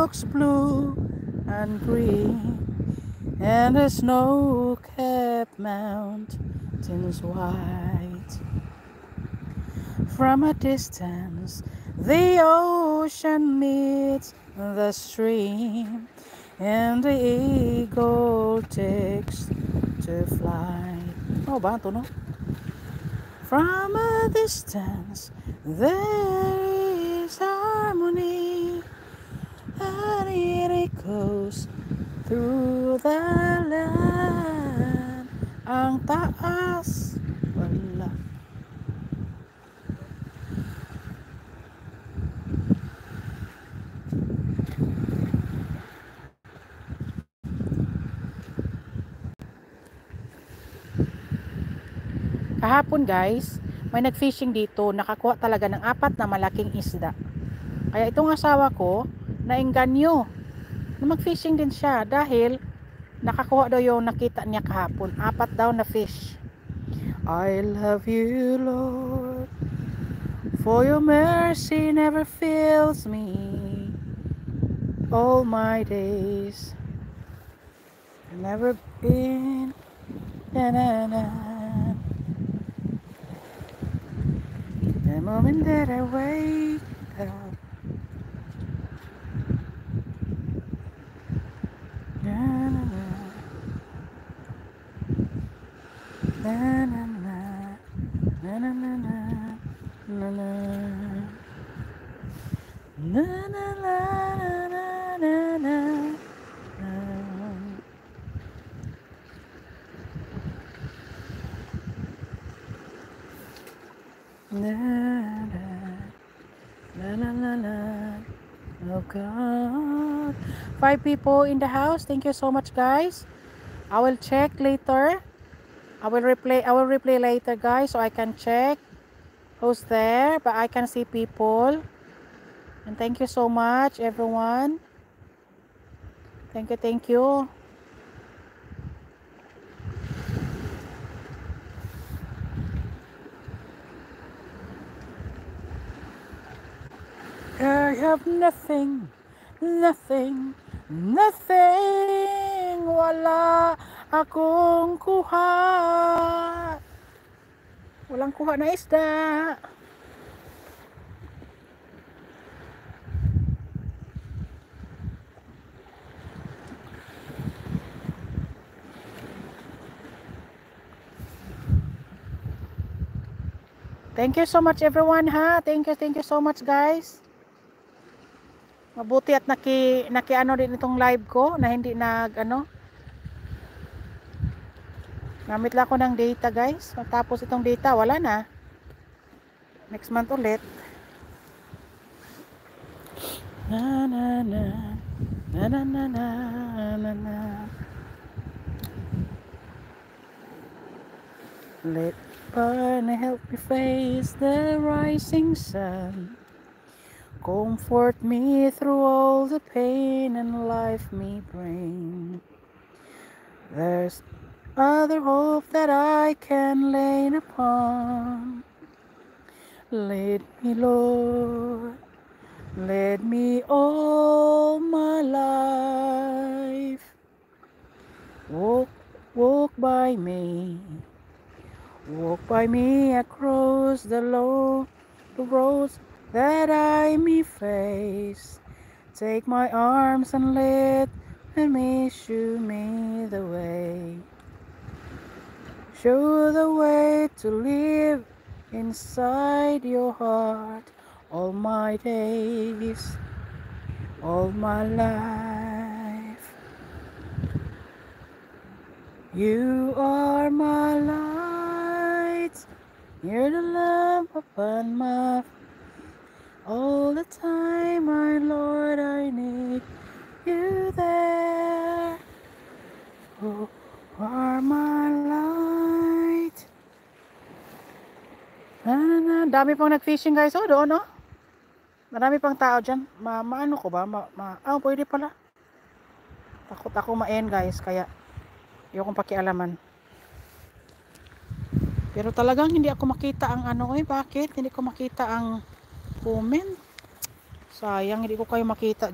looks blue and green, and the snow-capped mountains white. From a distance, the ocean meets the stream, and the eagle takes to fly. Oh, ba ito, no? From a distance, there is harmony, and it echoes through the land. Ang taas, wala. Kahapon guys, may nag-fishing dito, nakakuha talaga ng 4 na malaking isda. Kaya itong asawa ko, naengganyo na mag-fishing din siya dahil nakakuha daw yung nakita niya kahapon. 4 daw na fish. I love you, Lord, for your mercy never fails me all my days. Never been na. The moment that I wake up, na na na, na na na, na na na na, na na, na na na na na. Oh God. 5 people in the house. Thank you so much, guys. I will check later. I will replay later, guys, so I can check who's there, but I can see people. And thank you so much, everyone. Thank you. I have nothing. Wala akong kuha. Walang kuha na isda. Thank you so much, everyone, ha. Thank you so much, guys. Mabuti at naki ano din itong live ko na hindi gamit lang ako ng data, guys. Tapos itong data wala na. Next month ulit. Na na na na na na na na na. Let burn and help me face the rising sun. Comfort me through all the pain and life may bring. There's other hope that I can lean upon. Lead me, Lord, lead me all my life. Walk by me across the roads that I may face. Take my arms and let me show me the way. Show the way to live inside your heart all my days, all my life. You are my light, you're the lamp upon my all the time, my Lord, I need you there. You are my light. Dami pang nag-fishing, guys. Oh, doon, no? Marami pang tao dyan. Maano ko ba? Pwede pala. Takot ako ma-end, guys. Kaya, ayokong pakialaman. Pero talagang hindi ako makita ang bakit? Hindi ko makita ang comment. Sayang, hindi ko kayo makita.